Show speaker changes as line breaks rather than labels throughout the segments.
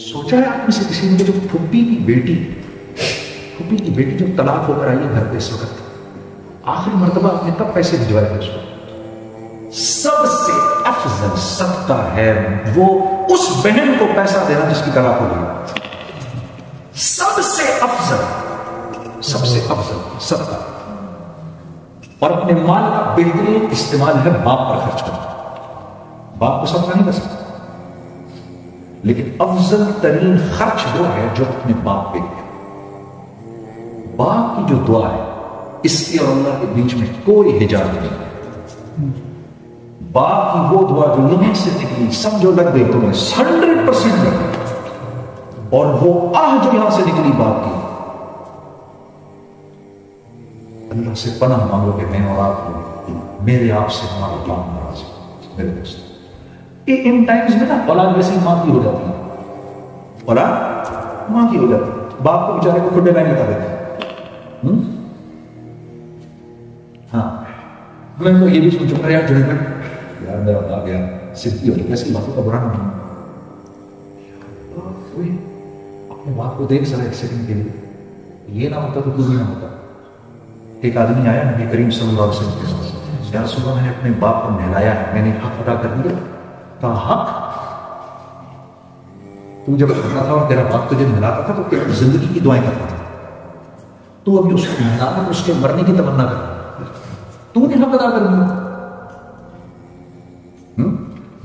سوچا ہے آپ میں سے کسی نے جو پھپھی کی بیٹی جو طلاق ہو کر آئی ہے گھر پہ اس وقت, آخری مرتبہ آپ نے کب پیسے بھجوائے تھے اس کو؟ سب سے افضل صدقہ ہے وہ اس بہن کو پیسہ دینا جس کی طلاق ہو گئی. سب سے افضل صدقہ. اور اپنے مال کا بہترین استعمال ہے باپ پر خرچ کرنا. باپ کو صدقہ نہیں کر سکتا, لیکن افضل ترین خرچ وہ ہے جو اپنے باپ پہ ہے. باپ کی جو دعا ہے اس کی اور اللہ کے بیچ میں کوئی حجاب نہیں ہے. باپ کی وہ دعا جو یہاں سے نکلی سمجھو لگ گئی تمہیں 100% لگ گئی, اور وہ جو یہاں سے نکلی باپ کی, اللہ سے پناہ مانگو کہ میں اور آپ میرے آپ سے ہمارا کام ناراض ہے. میرے دوست ان ٹائمز میں نا اولاد ویسے ماں کی ہو جاتی ہے, اولاد ماں کی ہو جاتی ہے. باپ کو بیچارے کو کھڈے نہیں کر دیتے. ہاں میں تو یہ بھی سوچوں گا یار جڑے یار میرا باپ یار سدھی ہو جائے ایسی باتوں کا برا نہ مانو. اپنے باپ کو دیکھ سکے ایک سیکنڈ کے لیے, یہ نہ ہوتا تو بھی نہ ہوتا. ایک آدمی آیا نبی کریم صلی اللہ علیہ وسلم کے ساتھ, یا رسول اللہ میں نے اپنے باپ کو نہلایا ہے, میں نے حق ادا کر دیا. کہا حق تو جب کرتا تھا اور تیرا باپ تجھے نہلاتا تھا تو تیری زندگی کی دعائیں کرتا تھا, تو ابھی اس کو نہلانا تو اس کے مرنے کی تمنا کرتا, تو نے حق ادا کر دیا.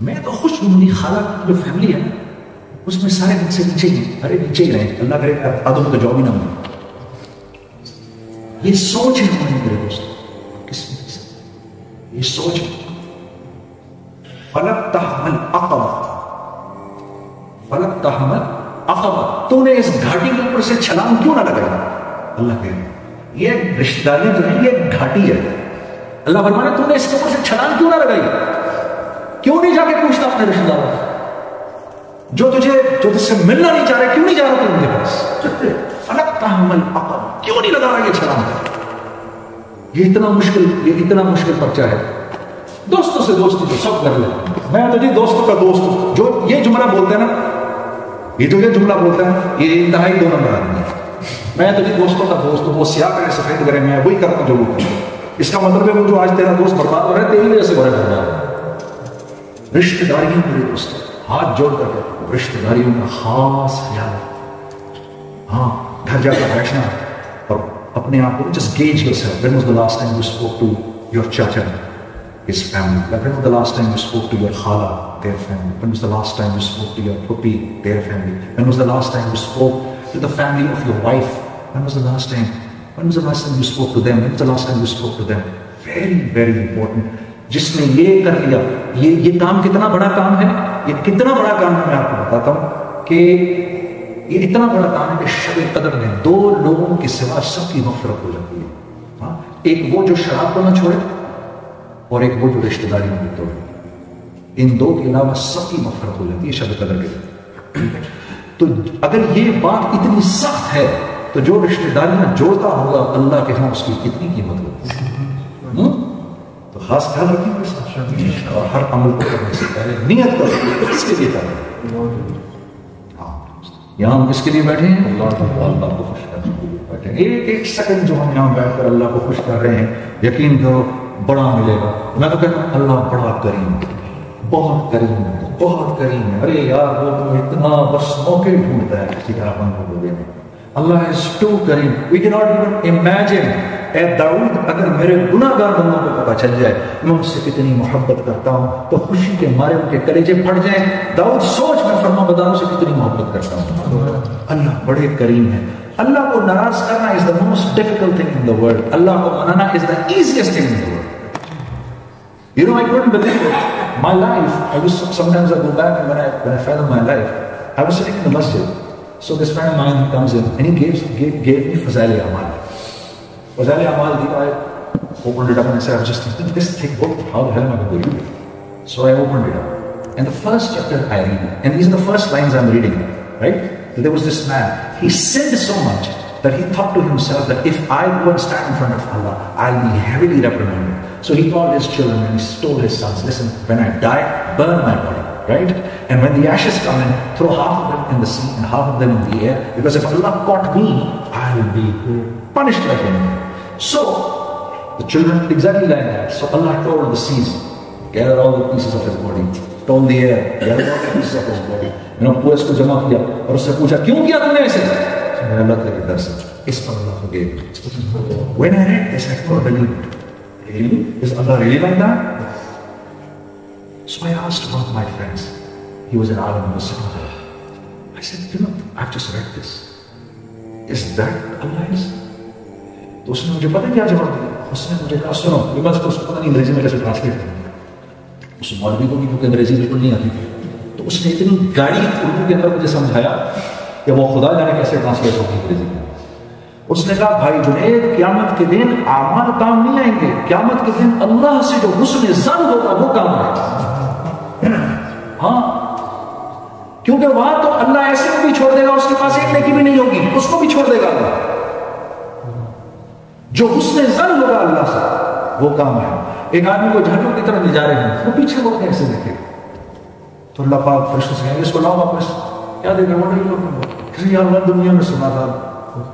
میں تو خوش ہوں, میری خالہ کی جو فیملی ہے اس میں سارے مجھ سے نیچے ہی, ارے نیچے ہی رہے, اللہ کرے آدم کا جاب ہی نہ ملے. یہ سوچ ہے ہماری میرے دوست, کس میں یہ سوچ ہے. فلک تحمل عقبہ, تو نے اس گھاٹی کے اوپر سے چھلانگ کیوں نہ لگائی؟ اللہ کہے یہ رشتہ داریاں جو ہیں یہ گھاٹی ہے. اللہ فرمانے تو نے اس کے اوپر سے چھلانگ کیوں نہ لگائی؟ کیوں نہیں جا کے پوچھتا اپنے رشتہ داروں جو تجھ سے ملنا نہیں چاہ رہے, کیوں نہیں جا رہا تو ان کے پاس؟ فلک تحمل عقبہ, کیوں نہیں لگا رہا یہ چھلانگ؟ یہ اتنا مشکل پرچہ ہے. دوستوں سے دوستی تو سب کر لیں, میں تو جی دوستوں کا دوست ہوں. جو یہ جملہ بولتے ہیں نا, یہ جملہ بولتا ہے یہ انتہائی 2 نمبر آدمی ہے. میں تو جی دوستوں کا دوست ہوں, وہ سیاہ کرے سفید کرے میں وہی کرتا ہوں جو وہ کرتا ہوں. اس کا مطلب ہے وہ جو آج تیرا دوست برباد ہو رہا ہے تیری وجہ سے برباد ہو رہا ہے. رشتہ داریوں میرے دوست ہاتھ جوڑ کر کے رشتہ داریوں کا خاص خیال. ہاں گھر جا کر بیٹھنا اور اپنے آپ کو just gauge yourself. When was the last time you spoke to your chacha, his family? When was the last time you spoke to your khala, their family? When was the last time you spoke to your puppy, their family? When was the last time you spoke to the family of your wife? When was the last time you spoke to them? When was the last time you spoke to them? Very, very important. جس نے یہ کر لیا, یہ کام کتنا بڑا کام ہے, یہ کتنا بڑا کام ہے میں آپ کو بتاتا ہوں کہ یہ اتنا بڑا کام ہے کہ شب قدر میں 2 لوگوں کے سوا سب کی مغفرت ہو جاتی ہے. ایک وہ جو شراب کو نہ چھوڑے اور ایک وہ جو رشتہ داریوں کو توڑے. ان 2 کے علاوہ سب کی مغفرت ہو جاتی ہے شب قدر کے. تو اگر یہ بات اتنی سخت ہے تو جو رشتہ داریاں جوڑتا ہوگا اللہ کے ہاں اس کی کتنی قیمت ہوگی. تو خاص خیال رکھیں اور ہر عمل کو کرنے سے پہلے نیت کرو اس کے لیے کریں. یہاں ہم کس کے لیے بیٹھے ہیں؟ اللہ کو خوش کرنے کے لیے بیٹھے ہیں. ایک سیکنڈ جو ہم یہاں بیٹھ کر اللہ کو خوش کر رہے ہیں, یقین کرو بڑا ملے گا. میں تو کہتا ہوں اللہ بڑا کریم ہے, بہت کریم ہے, بہت کریم ہے. ارے یار وہ تو اتنا بس موقع ڈھونڈتا ہے کسی طرح بند کو دینے. اللہ از ٹو کریم. We can not even imagine. اے داؤد, اگر میرے گناہ گار بندوں کو پتا چل جائے میں ان سے کتنی محبت کرتا ہوں تو خوشی کے مارے ان کے کلیجے پھٹ جائیں. داؤد سوچ میں فرما برداروں سے کتنی محبت کرتا ہوں. اللہ بڑے کریم ہے. اللہ کو ناراض کرنا is the most difficult thing in the world. اللہ کو منانا is the easiest thing in the world. You know, I couldn't believe it. My life, sometimes I go back and when I fell in my life, I was sitting in the masjid. So this friend of mine comes in and he gave me Fazail Amal. Fazail Amal, I opened it up and I said, I was just thinking, this thick book, how the hell am I going to read it? So I opened it up. And the first chapter I read, and these are the first lines I'm reading, right? There was this man, he sinned so much that he thought to himself that if I go and stand in front of Allah, I'll be heavily reprimanded. So he called his children and he told his sons, listen, when I die, burn my body. right? And when the ashes come in, throw half of them in the sea and half of them in the air, because if Allah caught me, I will be punished like anything. So the children did exactly like that. So Allah told the seas, gather all the pieces of his body. Told the air, gather all the pieces of his body. پورے اس کو جمع کیا اور اس سے پوچھا کیوں کیا تم نے ایسے؟ اللہ کے ڈر سے. اس پر اللہ forgave. When I read this, I couldn't believe it. Really? Is Allah really like that? So I asked one of my friends. He was an alim, he was sitting there. I said, I've just read this. Is that Allah is? تو اس نے مجھے پتہ کیا جواب دیا؟ اس نے مجھے کہا سنو، یہ بات کو پتہ نہیں انگریزی میں کیسے ٹرانسلیٹ کرنا. اس مولوی کو بھی کیونکہ انگریزی بالکل نہیں آتی تھی، تو اس نے اتنی گاڑی اردو کے اندر مجھے سمجھایا کہ وہ خدا جانے کیسے ٹرانسلیٹ ہوگی انگریزی میں. اس نے کہا بھائی جنید، قیامت کے دن اعمال کام نہیں آئیں گے، قیامت کے دن اللہ سے جو حسن ظن ہوگا وہ کام آئے گا. ہاں، کیونکہ وہاں تو اللہ ایسے کو بھی چھوڑ دے گا، اس کے پاس ایک نیکی بھی نہیں ہوگی، اس کو بھی چھوڑ دے گا اللہ. جو حسن ظن ہوگا اللہ سے وہ کام ہے. ایک آدمی کو جہنم کی طرف لے جا رہے ہیں، وہ پیچھے وہ کیسے دیکھے؟ تو اللہ پاک فرشتوں سے کہیں گے اس کو لاؤ واپس. کیا دیکھ رہے ہیں؟ یار میں دنیا میں سنا تھا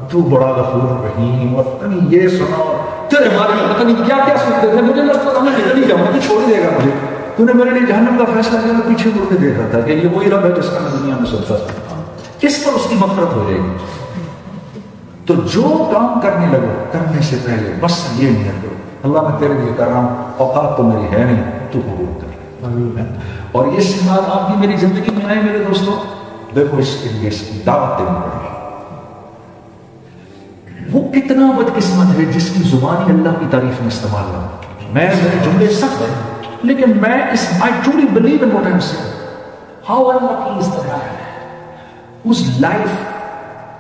تو بڑا غفور رحیم، اور پتہ نہیں یہ سنا، اور تیرے بارے میں پتہ نہیں کیا کیا سنتے تھے. مجھے لگتا تھا میں ادھر ہی جاؤں گا تو چھوڑ ہی دے گا مجھے. تو نے میرے لیے جہنم کا فیصلہ کیا؟ میں پیچھے مڑ کے دیکھ رہا تھا کہ یہ وہی رب ہے جس کا میں دنیا میں سنتا تھا. کس پر اس کی مغفرت ہو جائے گی؟ تو جو کام کرنے لگو کرنے سے پہلے بس یہ نیت کرو، اللہ میں تیرے لیے کر رہا ہوں، اوقات تو میری ہے نہیں، تو قبول کر. اور یہ صفات آپ کی میری زندگی میں آئے میرے دوستوں، دیکھو اس کے لیے دعوت دینی پڑے. وہ کتنا بدقسمت ہے جس کی زبانی اللہ کی تعریف میں استعمال نہ ہو. میرے جملے سخت ہیں لیکن میں I truly believe in what I'm saying. How unlucky is the man whose life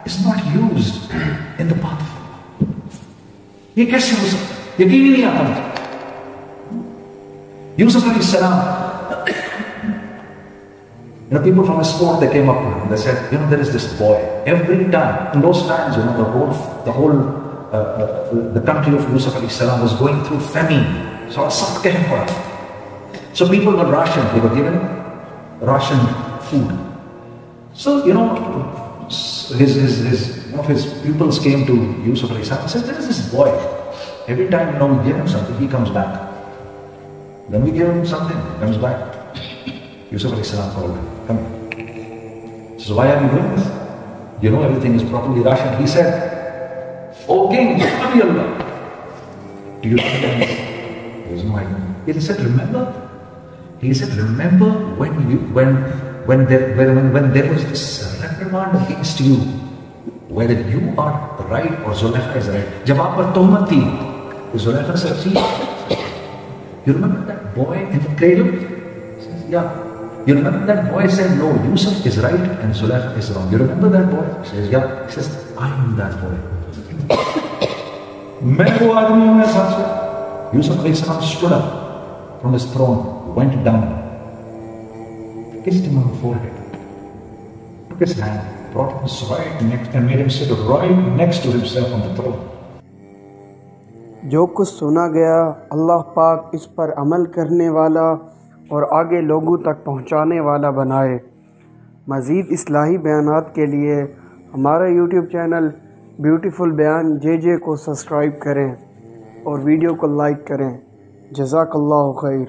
is not used in the path of Allah. یہ کیسے ہو سکتا ہے؟ یقین ہی نہیں آتا مجھے. Yusuf alayhi salam, people from his court, they came up to him. They said, there is this boy. Every time, in those times, the country of Yusuf alayhi salam was going through famine. So people were rationed. They were given rationed food. So his pupils came to Yusuf alayhi salam and said, there is this boy. Every time we give him something, he comes back. Then we give him something, he comes back. Yusuf alayhi salam called him, come here. So why are you doing this? Everything is properly rationed. He said, O king, Allah, do you remember? He was no idea. He said, remember? He said, remember when there was this reprimand against you, whether you are right or Zulaikha is right. Jab aap par tuhmat thi, Zulaikha said, you remember that boy in the cradle? He says, yeah. You remember that boy said, no, Yusuf is right and Zulaikha is wrong. You remember that boy? He says, yeah. He says, I am that boy. میں وہ آدمی ہوں ایسا سے. Yusuf alayhi salam stood up from his throne, went down, kissed him on the forehead, took his hand, brought him right next and made him sit right next to himself on the throne.
جو کچھ سنا گیا اللہ پاک اس پر عمل کرنے والا اور آگے لوگوں تک پہنچانے والا بنائے. مزید اصلاحی بیانات کے لیے ہمارا یوٹیوب چینل بیوٹیفل بیان JJ کو سبسکرائب کریں اور ویڈیو کو لائک کریں. جزاک اللہ خیر.